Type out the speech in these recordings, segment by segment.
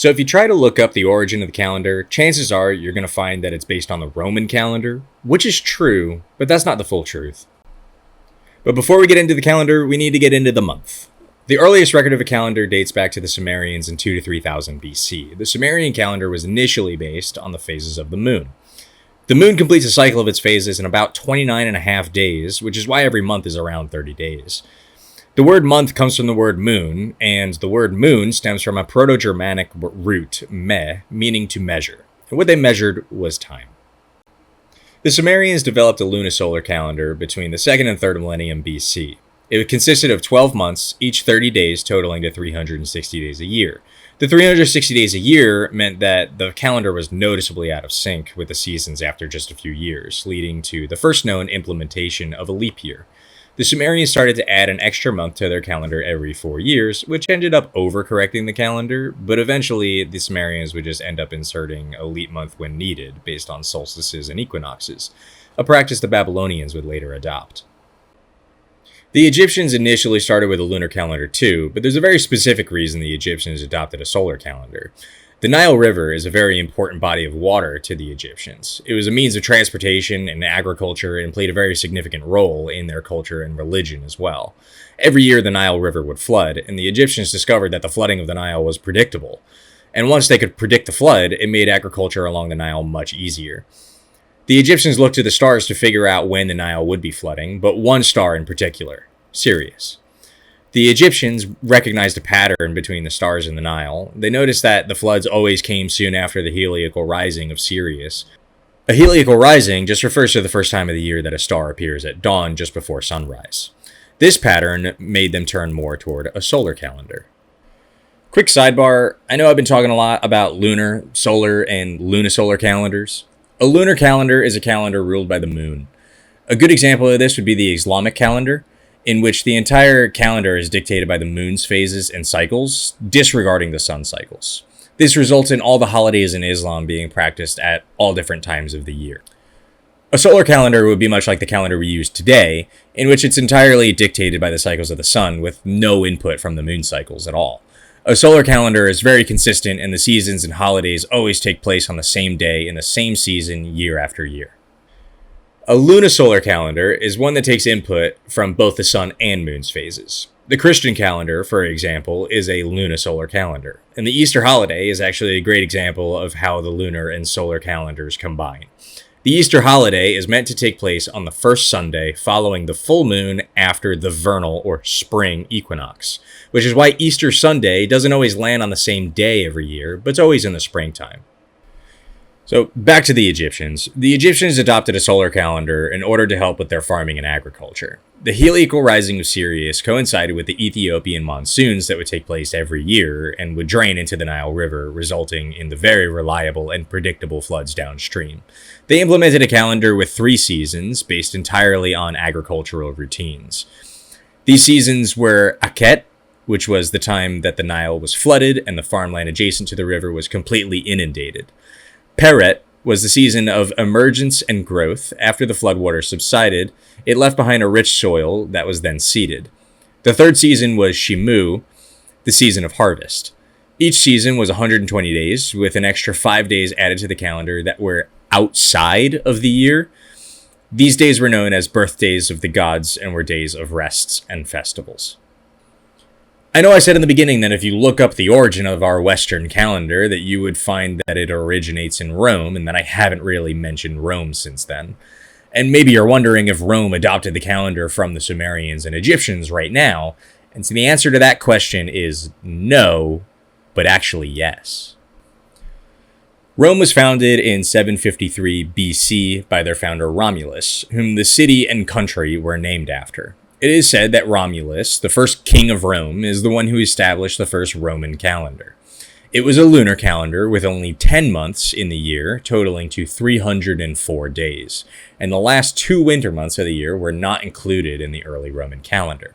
So if you try to look up the origin of the calendar, chances are you're going to find that it's based on the Roman calendar, which is true, but that's not the full truth. But before we get into the calendar, we need to get into the month. The earliest record of a calendar dates back to the Sumerians in 2 to 3000 BC. The Sumerian calendar was initially based on the phases of the moon. The moon completes a cycle of its phases in about 29 and a half days, which is why every month is around 30 days. The word month comes from the word moon, and the word moon stems from a Proto-Germanic root, me, meaning to measure. And what they measured was time. The Sumerians developed a lunisolar calendar between the 2nd and 3rd millennium BC. It consisted of 12 months, each 30 days, totaling to 360 days a year. The 360 days a year meant that the calendar was noticeably out of sync with the seasons after just a few years, leading to the first known implementation of a leap year. The Sumerians started to add an extra month to their calendar every 4 years, which ended up overcorrecting the calendar, but eventually the Sumerians would just end up inserting a leap month when needed, based on solstices and equinoxes, a practice the Babylonians would later adopt. The Egyptians initially started with a lunar calendar too, but there's a very specific reason the Egyptians adopted a solar calendar. The Nile River is a very important body of water to the Egyptians. It was a means of transportation and agriculture and played a very significant role in their culture and religion as well. Every year the Nile River would flood, and the Egyptians discovered that the flooding of the Nile was predictable. And once they could predict the flood, it made agriculture along the Nile much easier. The Egyptians looked to the stars to figure out when the Nile would be flooding, but one star in particular, Sirius. The Egyptians recognized a pattern between the stars and the Nile. They noticed that the floods always came soon after the heliacal rising of Sirius. A heliacal rising just refers to the first time of the year that a star appears at dawn just before sunrise. This pattern made them turn more toward a solar calendar. Quick sidebar, I know I've been talking a lot about lunar, solar, and lunisolar calendars. A lunar calendar is a calendar ruled by the moon. A good example of this would be the Islamic calendar, in which the entire calendar is dictated by the moon's phases and cycles, disregarding the sun cycles. This results in all the holidays in Islam being practiced at all different times of the year. A solar calendar would be much like the calendar we use today, in which it's entirely dictated by the cycles of the sun with no input from the moon cycles at all. A solar calendar is very consistent, and the seasons and holidays always take place on the same day in the same season year after year. A lunisolar calendar is one that takes input from both the sun and moon's phases. The Christian calendar, for example, is a lunisolar calendar, and the Easter holiday is actually a great example of how the lunar and solar calendars combine. The Easter holiday is meant to take place on the first Sunday following the full moon after the vernal or spring equinox, which is why Easter Sunday doesn't always land on the same day every year, but it's always in the springtime. So back to the Egyptians. The Egyptians adopted a solar calendar in order to help with their farming and agriculture. The heliacal rising of Sirius coincided with the Ethiopian monsoons that would take place every year and would drain into the Nile River, resulting in the very reliable and predictable floods downstream. They implemented a calendar with 3 seasons based entirely on agricultural routines. These seasons were Akhet, which was the time that the Nile was flooded and the farmland adjacent to the river was completely inundated. Peret was the season of emergence and growth. After the floodwaters subsided, it left behind a rich soil that was then seeded. The 3rd season was Shimu, the season of harvest. Each season was 120 days, with an extra 5 days added to the calendar that were outside of the year. These days were known as birthdays of the gods and were days of rests and festivals. I know I said in the beginning that if you look up the origin of our Western calendar, that you would find that it originates in Rome, and that I haven't really mentioned Rome since then. And maybe you're wondering if Rome adopted the calendar from the Sumerians and Egyptians right now, and so the answer to that question is no, but actually yes. Rome was founded in 753 BC by their founder Romulus, whom the city and country were named after. It is said that Romulus, the first king of Rome, is the one who established the first Roman calendar. It was a lunar calendar with only 10 months in the year, totaling to 304 days, and the last 2 winter months of the year were not included in the early Roman calendar.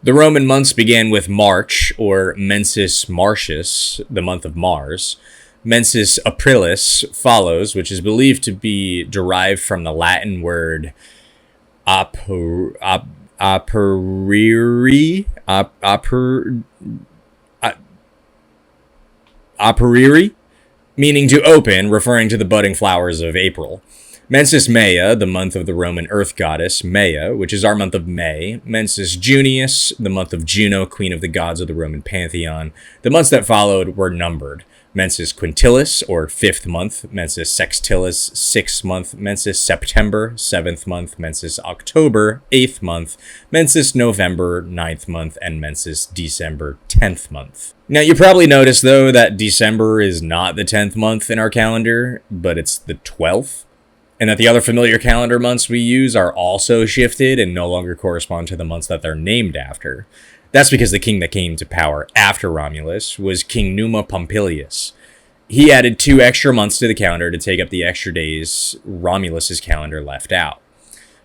The Roman months began with March, or Mensis Martius, the month of Mars. Mensis Aprilis follows, which is believed to be derived from the Latin word Aperiri. Apriri, meaning to open, referring to the budding flowers of April. Mensis Mea, the month of the Roman earth goddess Mea, which is our month of May. Mensis Junius, the month of Juno, queen of the gods of the Roman pantheon. The months that followed were numbered. Mensis Quintilis, or 5th month. Mensis Sextilis, 6th month. Mensis September, 7th month. Mensis October, 8th month. Mensis November, 9th month. And Mensis December, 10th month. Now, you probably noticed, though, that December is not the 10th month in our calendar, but it's the 12th. And that the other familiar calendar months we use are also shifted and no longer correspond to the months that they're named after. That's because the king that came to power after Romulus was King Numa Pompilius. He added 2 extra months to the calendar to take up the extra days Romulus's calendar left out.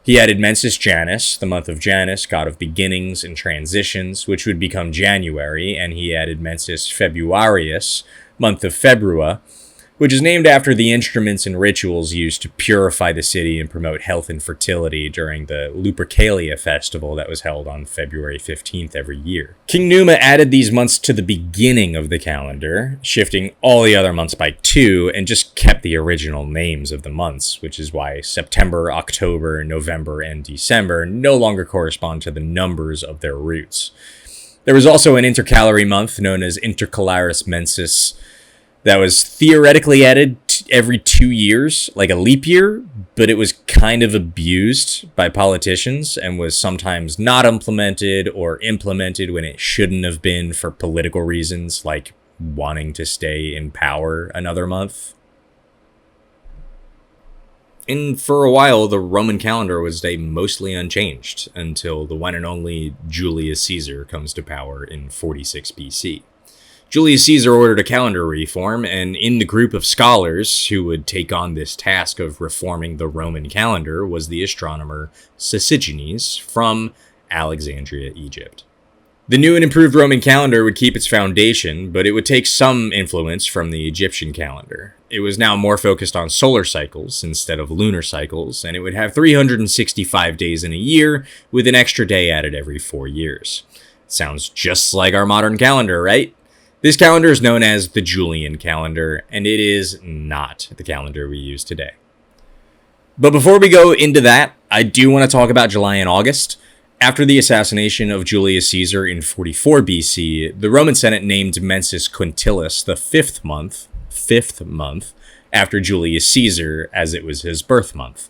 He added Mensis Janus, the month of Janus, god of beginnings and transitions, which would become January, and he added Mensis Februarius, month of Februa, which is named after the instruments and rituals used to purify the city and promote health and fertility during the Lupercalia festival that was held on February 15th every year. King Numa added these months to the beginning of the calendar, shifting all the other months by 2, and just kept the original names of the months, which is why September, October, November, and December no longer correspond to the numbers of their roots. There was also an intercalary month known as Intercalaris Mensis, that was theoretically added every 2 years, like a leap year, but it was kind of abused by politicians and was sometimes not implemented or implemented when it shouldn't have been for political reasons, like wanting to stay in power another month. And for a while, the Roman calendar would stay mostly unchanged until the one and only Julius Caesar comes to power in 46 BC. Julius Caesar ordered a calendar reform, and in the group of scholars who would take on this task of reforming the Roman calendar was the astronomer Sysigenes from Alexandria, Egypt. The new and improved Roman calendar would keep its foundation, but it would take some influence from the Egyptian calendar. It was now more focused on solar cycles instead of lunar cycles, and it would have 365 days in a year, with an extra day added every 4 years. Sounds just like our modern calendar, right? This calendar is known as the Julian calendar, and it is not the calendar we use today. But before we go into that, I do want to talk about July and August. After the assassination of Julius Caesar in 44 BC, the Roman Senate named Mensis Quintilis the 5th month, after Julius Caesar, as it was his birth month.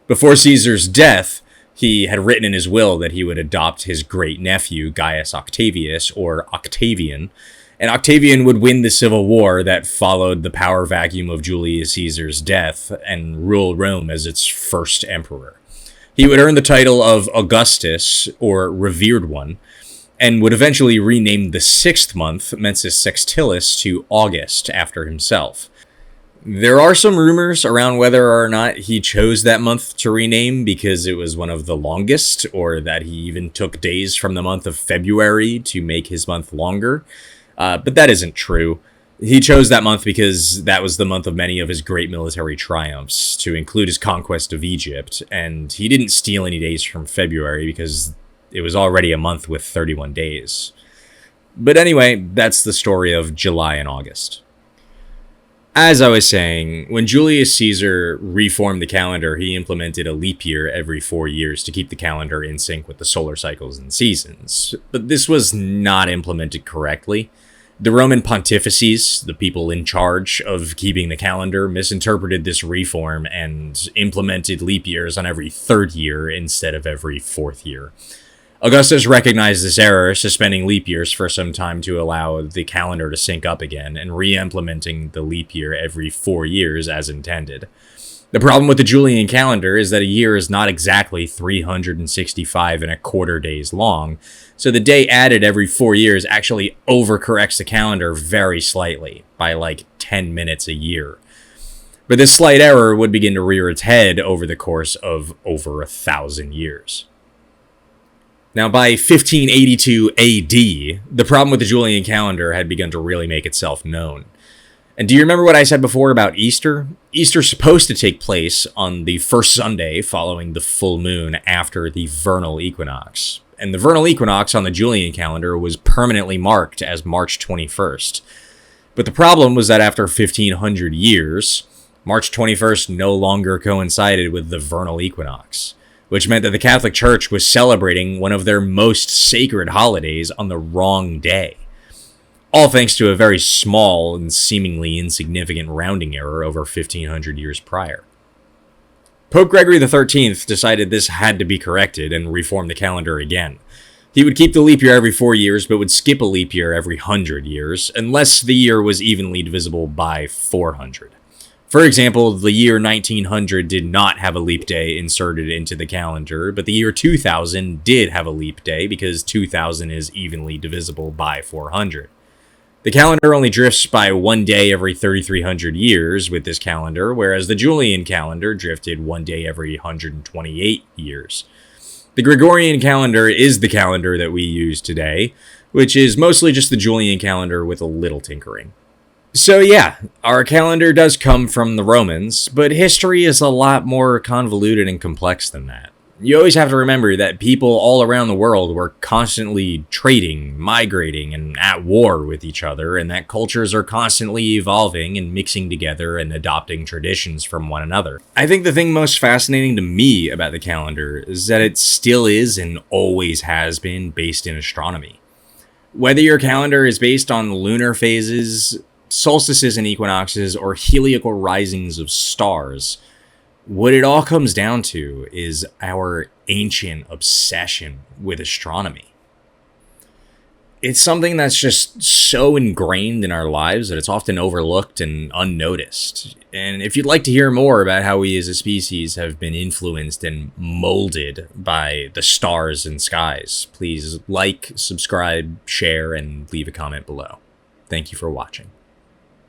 Before Caesar's death, he had written in his will that he would adopt his great-nephew, Gaius Octavius, or Octavian, and Octavian would win the civil war that followed the power vacuum of Julius Caesar's death and rule Rome as its first emperor. He would earn the title of Augustus, or Revered One, and would eventually rename the 6th month, Mensis Sextilis, to August after himself. There are some rumors around whether or not he chose that month to rename because it was one of the longest, or that he even took days from the month of February to make his month longer. But that isn't true. He chose that month because that was the month of many of his great military triumphs, to include his conquest of Egypt, and he didn't steal any days from February because it was already a month with 31 days. But anyway, that's the story of July and August. As I was saying, when Julius Caesar reformed the calendar, he implemented a leap year every 4 years to keep the calendar in sync with the solar cycles and seasons. But this was not implemented correctly. The Roman pontifices, the people in charge of keeping the calendar, misinterpreted this reform and implemented leap years on every 3rd year instead of every 4th year. Augustus recognized this error, suspending leap years for some time to allow the calendar to sync up again, and re-implementing the leap year every 4 years as intended. The problem with the Julian calendar is that a year is not exactly 365 and a quarter days long, so the day added every 4 years actually overcorrects the calendar very slightly, by like 10 minutes a year. But this slight error would begin to rear its head over the course of over 1,000 years. Now, by 1582 AD, the problem with the Julian calendar had begun to really make itself known. And do you remember what I said before about Easter? Easter's supposed to take place on the first Sunday following the full moon after the vernal equinox. And the vernal equinox on the Julian calendar was permanently marked as March 21st. But the problem was that after 1500 years, March 21st no longer coincided with the vernal equinox, which meant that the Catholic Church was celebrating one of their most sacred holidays on the wrong day. All thanks to a very small and seemingly insignificant rounding error over 1500 years prior. Pope Gregory XIII decided this had to be corrected and reformed the calendar again. He would keep the leap year every 4 years, but would skip a leap year every 100 years, unless the year was evenly divisible by 400. For example, the year 1900 did not have a leap day inserted into the calendar, but the year 2000 did have a leap day because 2000 is evenly divisible by 400. The calendar only drifts by 1 day every 3,300 years with this calendar, whereas the Julian calendar drifted 1 day every 128 years. The Gregorian calendar is the calendar that we use today, which is mostly just the Julian calendar with a little tinkering. So yeah, our calendar does come from the Romans, but history is a lot more convoluted and complex than that. You always have to remember that people all around the world were constantly trading, migrating, and at war with each other, and that cultures are constantly evolving and mixing together and adopting traditions from one another. I think the thing most fascinating to me about the calendar is that it still is and always has been based in astronomy. Whether your calendar is based on lunar phases, solstices and equinoxes, or heliacal risings of stars, what it all comes down to is our ancient obsession with astronomy. It's something that's just so ingrained in our lives that it's often overlooked and unnoticed. And if you'd like to hear more about how we as a species have been influenced and molded by the stars and skies, please like, subscribe, share, and leave a comment below. Thank you for watching.